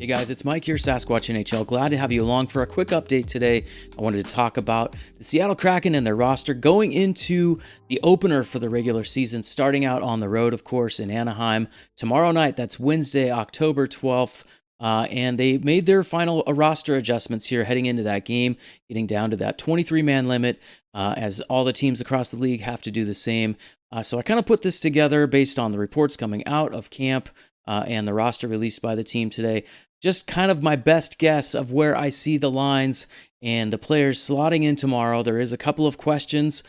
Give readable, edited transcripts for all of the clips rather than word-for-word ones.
Hey guys, it's Mike here, Sasquatch NHL. Glad to have you along for a quick update today. I wanted to talk about the Seattle Kraken and their roster going into the opener for the regular season, starting out on the road, of course, in Anaheim tomorrow night. That's Wednesday, October 12th. And they made their final roster adjustments here heading into that game, getting down to that 23-man limit, as all the teams across the league have to do the same. So I kind of put this together based on the reports coming out of camp and the roster released by the team today. Just kind of my best guess of where I see the lines and the players slotting in tomorrow. There is a couple of questions.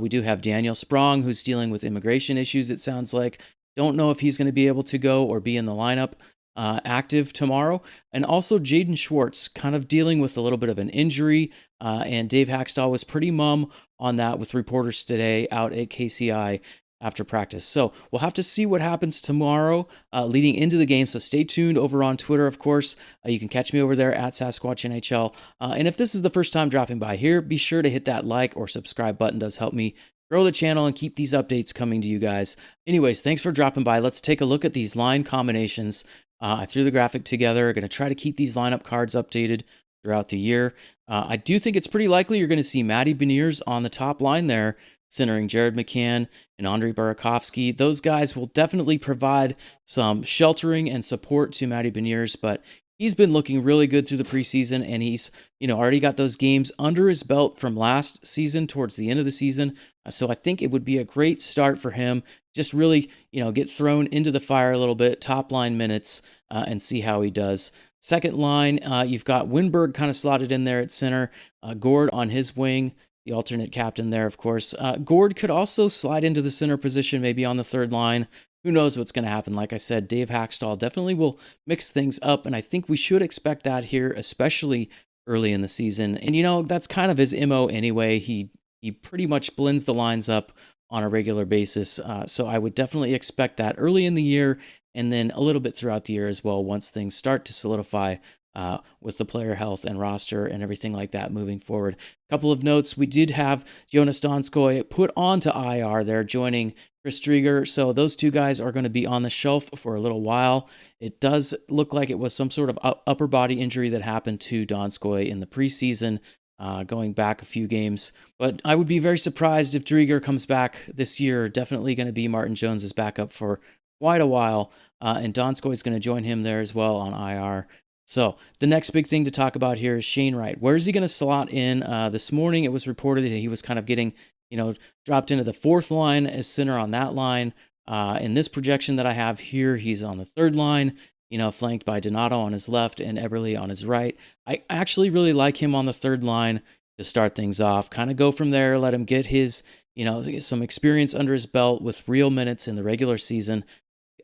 We do have Daniel Sprong, who's dealing with immigration issues, it sounds like. Don't know if he's going to be able to go or be in the lineup active tomorrow. And also Jaden Schwartz kind of dealing with a little bit of an injury. And Dave Hackstall was pretty mum on that with reporters today out at KCI after practice. So we'll have to see what happens tomorrow leading into the game. So stay tuned over on Twitter, of course. You can catch me over there at Sasquatch NHL. And if this is the first time dropping by here, be sure to hit that like or subscribe button. It does help me grow the channel and keep these updates coming to you guys. Anyways, thanks for dropping by. Let's take a look at these line combinations. I threw the graphic together. Going to try to keep these lineup cards updated throughout the year. I do think it's pretty likely you're going to see Matty Beniers on the top line there, centering Jared McCann and Andrei Burakovsky. Those guys will definitely provide some sheltering and support to Matty Beniers, but he's been looking really good through the preseason, and he's already got those games under his belt from last season towards the end of the season. So I think it would be a great start for him. Just really, get thrown into the fire a little bit, top line minutes, and see how he does. Second line, you've got Winberg kind of slotted in there at center, Gord on his wing, the alternate captain there, of course. Gord could also slide into the center position, maybe on the third line. Who knows what's going to happen? Like I said, Dave Hackstall definitely will mix things up, and I think we should expect that here, especially early in the season. And, that's kind of his MO anyway. He pretty much blends the lines up on a regular basis, so I would definitely expect that early in the year and then a little bit throughout the year as well once things start to solidify with the player health and roster and everything like that moving forward. A couple of notes. We did have Jonas Donskoy put onto IR there, joining Chris Driedger. So those two guys are going to be on the shelf for a little while. It does look like it was some sort of upper body injury that happened to Donskoy in the preseason, going back a few games. But I would be very surprised if Driedger comes back this year. Definitely going to be Martin Jones' backup for quite a while. And Donskoy is going to join him there as well on IR. So the next big thing to talk about here is Shane Wright. Where is he going to slot in? This morning it was reported that he was kind of getting, dropped into the fourth line as center on that line. In this projection that I have here, he's on the third line, flanked by Donato on his left and Eberle on his right. I actually really like him on the third line to start things off. Kind of go from there, let him get his, get some experience under his belt with real minutes in the regular season,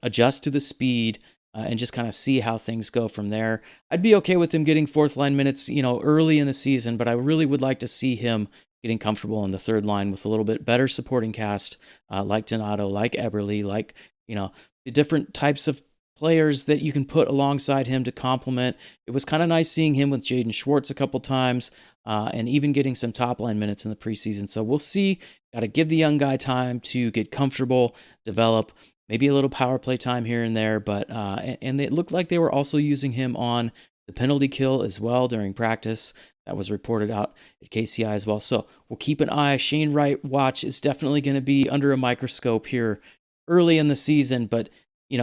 adjust to the speed, and just kind of see how things go from there. I'd be okay with him getting fourth line minutes, early in the season, but I really would like to see him getting comfortable on the third line with a little bit better supporting cast, like Donato, like Eberle, like, the different types of players that you can put alongside him to complement. It was kind of nice seeing him with Jaden Schwartz a couple times, and even getting some top line minutes in the preseason. So we'll see. Got to give the young guy time to get comfortable, develop, maybe a little power play time here and there, but and it looked like they were also using him on the penalty kill as well during practice. That was reported out at KCI as well. So we'll keep an eye. Shane Wright watch is definitely going to be under a microscope here early in the season, but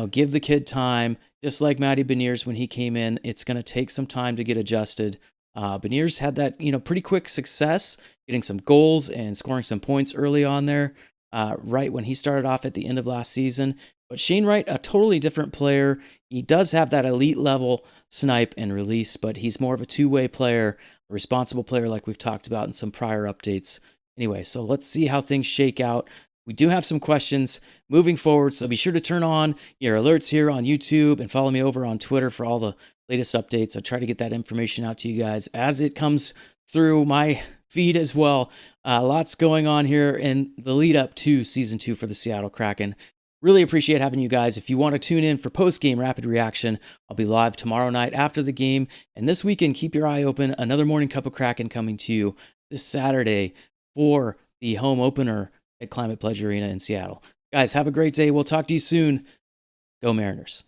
give the kid time. Just like Matty Beniers when he came in, it's going to take some time to get adjusted. Beniers had that pretty quick success, getting some goals and scoring some points early on there. Right when he started off at the end of last season. But Shane Wright, a totally different player. He does have that elite level snipe and release, but he's more of a two-way player, a responsible player like we've talked about in some prior updates. Anyway, so let's see how things shake out. We do have some questions moving forward, so be sure to turn on your alerts here on YouTube and follow me over on Twitter for all the latest updates. I try to get that information out to you guys as it comes through my feed as well. Lots going on here in the lead up to Season 2 for the Seattle Kraken. Really appreciate having you guys. If you want to tune in for post-game rapid reaction, I'll be live tomorrow night after the game. And this weekend, keep your eye open. Another Morning Cup of Kraken coming to you this Saturday for the home opener at Climate Pledge Arena in Seattle. Guys, have a great day. We'll talk to you soon. Go Mariners.